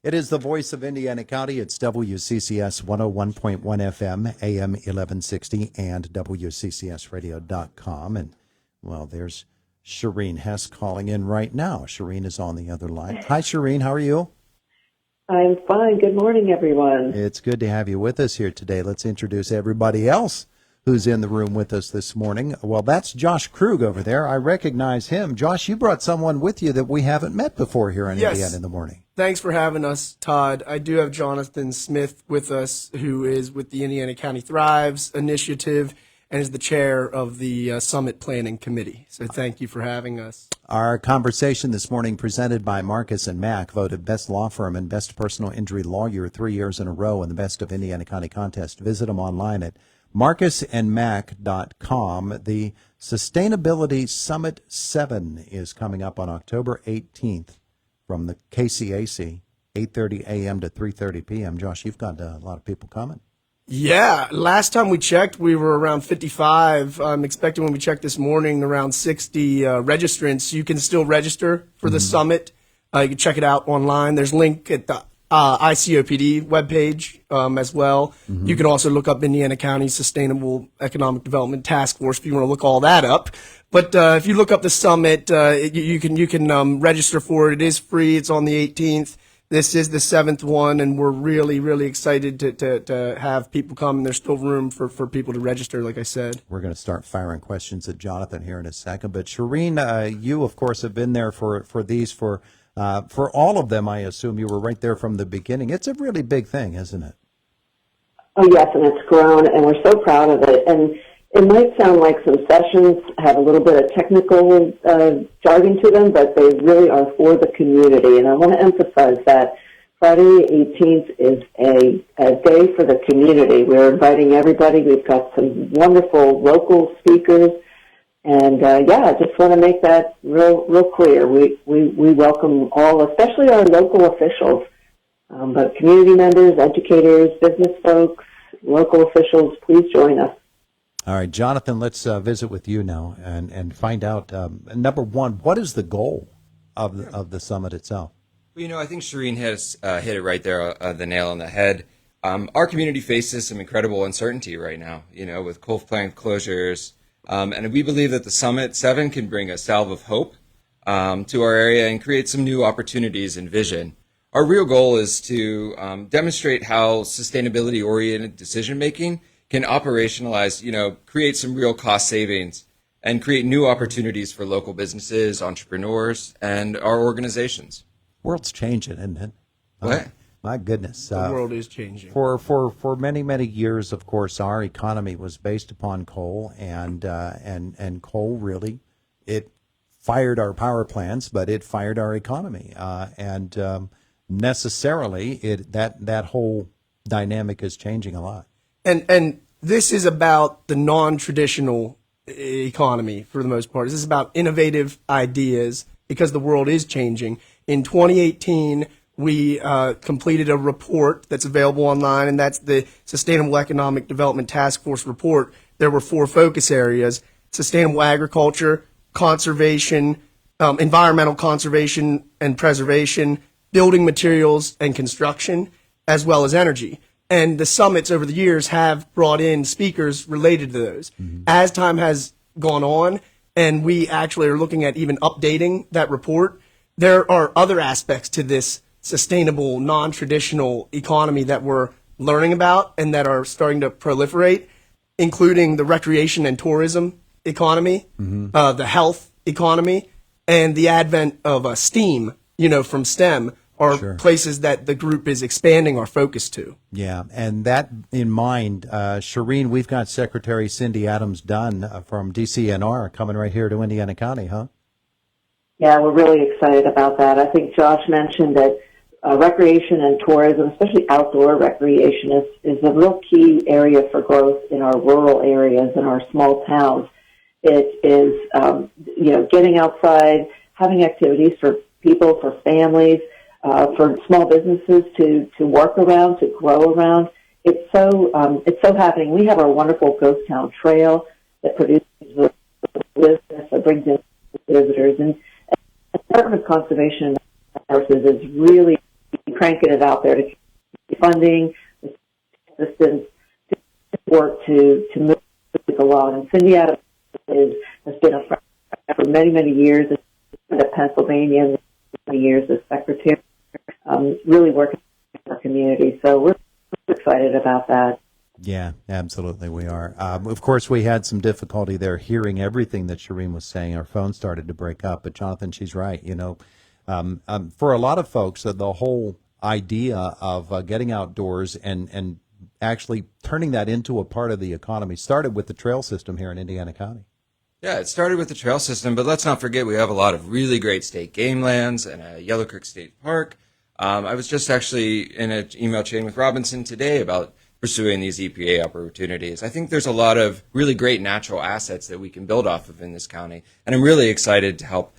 It is the voice of Indiana County. It's WCCS 101.1 FM, AM 1160, and WCCSradio.com. And, well, there's Shireen Hess calling in right now. Shireen is on the other line. Hi, Shireen. How are you? I'm fine. Good morning, everyone. It's good to have you with us here today. Let's introduce everybody else who's in the room with us this morning. Well, that's Josh Krug over there. I recognize him. Josh, you brought someone with you that we haven't met before here in Indiana in the morning. Thanks for having us, Todd. I do have Jonathan Smith with us, who is with the Indiana County Thrives Initiative and is the chair of the Summit Planning Committee. So thank you for having us. Our conversation this morning presented by Marcus and Mack, voted Best Law Firm and Best Personal Injury Lawyer 3 years in a row in the Best of Indiana County contest. Visit them online at marcusandmack.com. The Sustainability Summit 7 is coming up on October 18th from the KCAC, 8:30 a.m. to 3:30 p.m. Josh, you've got a lot of people coming. Yeah, last time we checked, we were around 55. I'm expecting when we checked this morning around 60 registrants. You can still register for the summit. You can check it out online. There's a link at the ICOPD webpage as well. You can also look up Indiana County Sustainable Economic Development Task Force if you want to look all that up. But if you look up the summit, you can register for it. It is free. It's on the 18th. This is the 7th one, and we're really, really excited to have people come. There's still room for people to register, like I said. We're going to start firing questions at Jonathan here in a second. But Shireen, you, of course, have been there for these for all of them. I assume you were right there from the beginning. It's a really big thing, isn't it? Oh, yes, and it's grown, and we're so proud of it. And it might sound like some sessions have a little bit of technical jargon to them, but they really are for the community. And I want to emphasize that Friday 18th is a day for the community. We're inviting everybody. We've got some wonderful local speakers. And, I just want to make that real clear. We welcome all, especially our local officials, but community members, educators, business folks, local officials, please join us. All right, Jonathan, let's visit with you now and find out, number one, what is the goal of the summit itself? Well, I think Shireen has hit it right there, the nail on the head. Our community faces some incredible uncertainty right now, with coal plant closures. And we believe that the Summit 7 can bring a salve of hope to our area and create some new opportunities and vision. Our real goal is to demonstrate how sustainability-oriented decision-making can operationalize, create some real cost savings and create new opportunities for local businesses, entrepreneurs, and our organizations. World's changing, isn't it? What? My goodness. The world is changing. For many, many years, of course, our economy was based upon coal, and coal really, it fired our power plants, but it fired our economy. Necessarily, that whole dynamic is changing a lot. And this is about the non-traditional economy for the most part. This is about innovative ideas because the world is changing. In 2018, we completed a report that's available online, and that's the Sustainable Economic Development Task Force report. There were 4 focus areas: sustainable agriculture, conservation, environmental conservation and preservation, building materials and construction, as well as energy. And the summits over the years have brought in speakers related to those. As time has gone on, and we actually are looking at even updating that report, there are other aspects to this sustainable, non-traditional economy that we're learning about and that are starting to proliferate, including the recreation and tourism economy, the health economy, and the advent of STEAM, from STEM, are places that the group is expanding our focus to. Yeah, and that in mind, Shireen, we've got Secretary Cindy Adams-Dunn from DCNR coming right here to Indiana County, huh? Yeah, we're really excited about that. I think Josh mentioned that recreation and tourism, especially outdoor recreation, is a real key area for growth in our rural areas and our small towns. It is, getting outside, having activities for people, for families, for small businesses to work around, to grow around. It's so happening. We have our wonderful Ghost Town Trail that produces business, that brings in visitors, and the Department of Conservation and Resources is really cranking it out there to keep funding, assistance, to work to move along. And Cindy Adams has been a friend for many, many years in Pennsylvania, many years as secretary, really working in our community. So we're excited about that. Yeah, absolutely we are. Of course, we had some difficulty there hearing everything that Shireen was saying. Our phone started to break up, but Jonathan, she's right. For a lot of folks, the whole idea of getting outdoors and actually turning that into a part of the economy started with the trail system here in Indiana County. Yeah, it started with the trail system, but let's not forget we have a lot of really great state game lands and a Yellow Creek State Park. I was just actually in an email chain with Robinson today about pursuing these EPA opportunities. I think there's a lot of really great natural assets that we can build off of in this county, and I'm really excited to help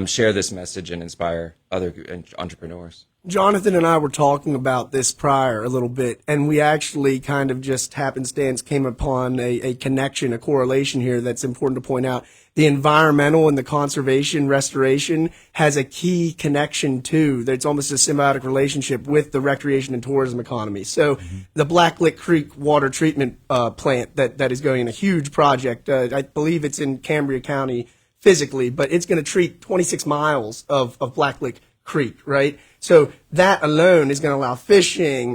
share this message and inspire other entrepreneurs. Jonathan and I were talking about this prior a little bit, and we actually kind of just happenstance came upon a connection, a correlation here that's important to point out. The environmental and the conservation restoration has a key connection too. It's almost a symbiotic relationship with the recreation and tourism economy. So the Blacklick Creek water treatment plant that is going in a huge project, I believe it's in Cambria County physically, but it's going to treat 26 miles of Blacklick Creek, right? So that alone is going to allow fishing,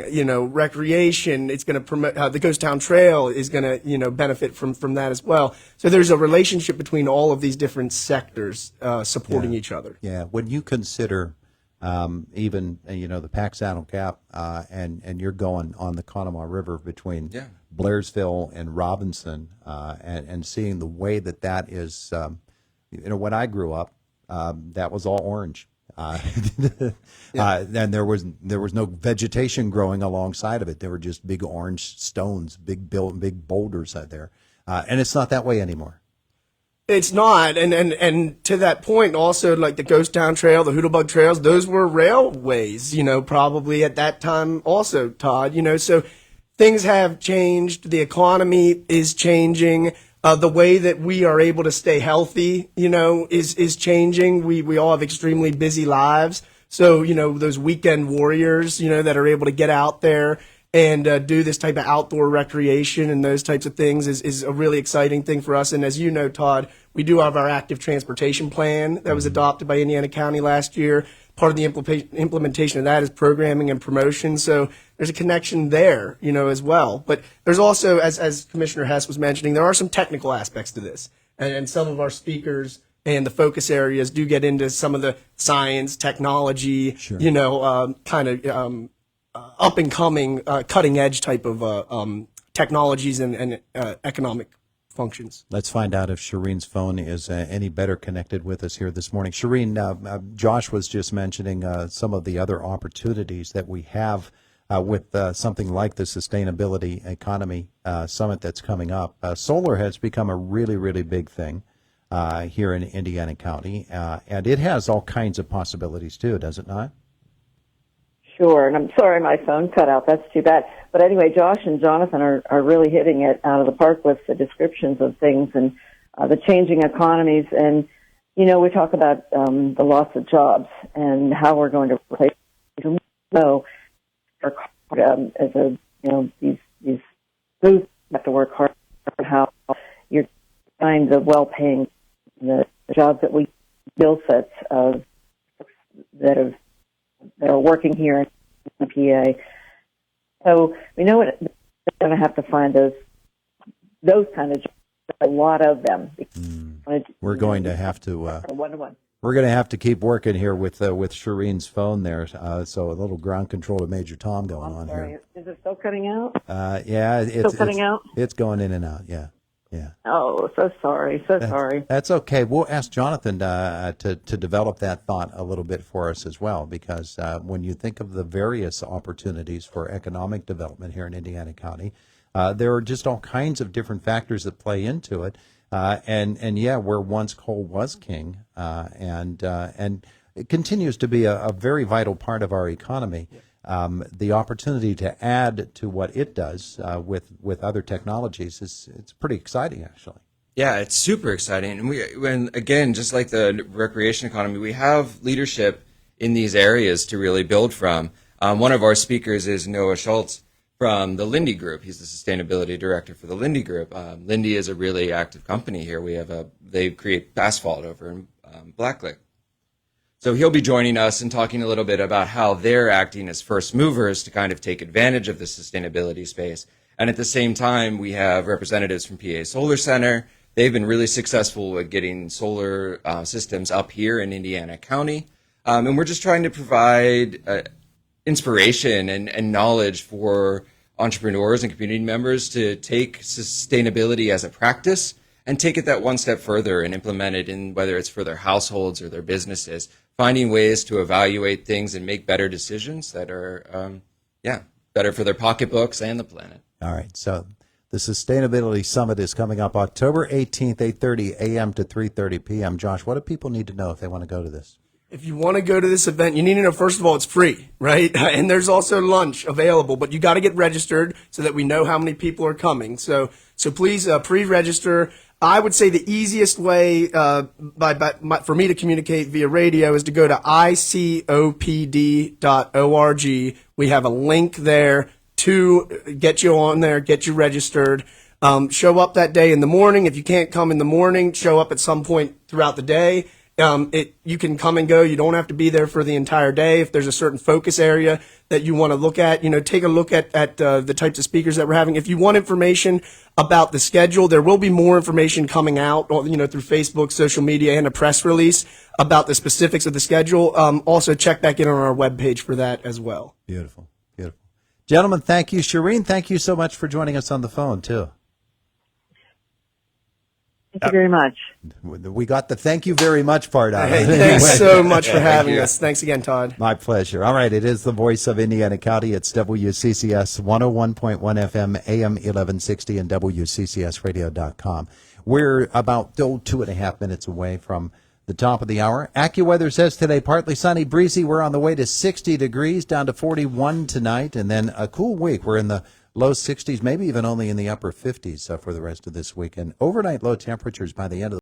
recreation. It's going to promote the Ghost Town Trail is going to, benefit from that as well. So there's a relationship between all of these different sectors supporting each other. Yeah, when you consider even the Pack Saddle Gap and you're going on the Conemaugh River between Blairsville and Robinson and seeing the way that is, when I grew up, that was all orange. And there was no vegetation growing alongside of it. There were just big orange stones, big boulders out there, and it's not that way anymore. It's not, and to that point, also like the Ghost Town Trail, the Hoodlebug Trails, those were railways, probably at that time also, Todd. So things have changed. The economy is changing. The way that we are able to stay healthy, is changing. We all have extremely busy lives. So, those weekend warriors, that are able to get out there and do this type of outdoor recreation and those types of things is a really exciting thing for us. And as you know, Todd, we do have our active transportation plan that was adopted by Indiana County last year. Part of the implementation of that is programming and promotion. So there's a connection there, as well. But there's also, as Commissioner Hess was mentioning, there are some technical aspects to this. And some of our speakers and the focus areas do get into some of the science, technology, kind of up and coming, cutting edge type of technologies and economic functions. Let's find out if Shireen's phone is any better connected with us here this morning. Shireen, Josh was just mentioning some of the other opportunities that we have with something like the Sustainability Economy Summit that's coming up. Solar has become a really, really big thing here in Indiana County, and it has all kinds of possibilities too, does it not? Sure, and I'm sorry my phone cut out. That's too bad. But anyway, Josh and Jonathan are really hitting it out of the park with the descriptions of things and the changing economies. And, we talk about the loss of jobs and how we're going to replace them. So, these groups have to work hard on how you're find the well-paying, the jobs that we, skill sets of that are working here in the PA. So we know we're going to have to find those kind of jobs, a lot of them. We're going to have to one-to-one. We're going to have to keep working here with Shireen's phone there. So a little ground control to Major Tom going on here. Is it still cutting out? Yeah, still cutting out. It's going in and out. Yeah. Yeah. Oh, so sorry. Sorry. That's okay. We'll ask Jonathan to develop that thought a little bit for us as well, because when you think of the various opportunities for economic development here in Indiana County, there are just all kinds of different factors that play into it. And yeah, where once coal was king, and it continues to be a very vital part of our economy. The opportunity to add to what it does with other technologies it's pretty exciting, actually. Yeah, it's super exciting. And again, just like the recreation economy, we have leadership in these areas to really build from. One of our speakers is Noah Schultz from the Lindy Group. He's the sustainability director for the Lindy Group. Lindy is a really active company here. They create asphalt over in Blacklick. So he'll be joining us and talking a little bit about how they're acting as first movers to kind of take advantage of the sustainability space. And at the same time, we have representatives from PA Solar Center. They've been really successful at getting solar systems up here in Indiana County. And we're just trying to provide inspiration and knowledge for entrepreneurs and community members to take sustainability as a practice and take it that one step further and implement it in whether it's for their households or their businesses, finding ways to evaluate things and make better decisions that are, better for their pocketbooks and the planet. All right. So the Sustainability Summit is coming up October 18th, 8:30 a.m. to 3:30 p.m. Josh, what do people need to know if they want to go to this? If you want to go to this event, you need to know, first of all, it's free, right? And there's also lunch available, but you got to get registered so that we know how many people are coming. So please pre-register. I would say the easiest way for me to communicate via radio is to go to icopd.org. We have a link there to get you on there, get you registered. Show up that day in the morning. If you can't come in the morning, show up at some point throughout the day. You can come and go. You don't have to be there for the entire day. If there's a certain focus area that you want to look at, take a look at the types of speakers that we're having. If you want information about the schedule, there will be more information coming out, through Facebook, social media, and a press release about the specifics of the schedule. Also, check back in on our webpage for that as well. Beautiful, beautiful. Gentlemen, thank you. Shireen, thank you so much for joining us on the phone, too. Thank you very much. We got the thank you very much part out of it. Hey, thanks so much for having us. Thanks again, Todd. My pleasure. All right, it is the voice of Indiana County. It's WCCS 101.1 FM, AM 1160, and WCCSradio.com. We're about 2.5 minutes away from the top of the hour. AccuWeather says today partly sunny, breezy. We're on the way to 60 degrees, down to 41 tonight, and then a cool week. We're in the low 60s, maybe even only in the upper 50s for the rest of this week. And overnight low temperatures by the end of the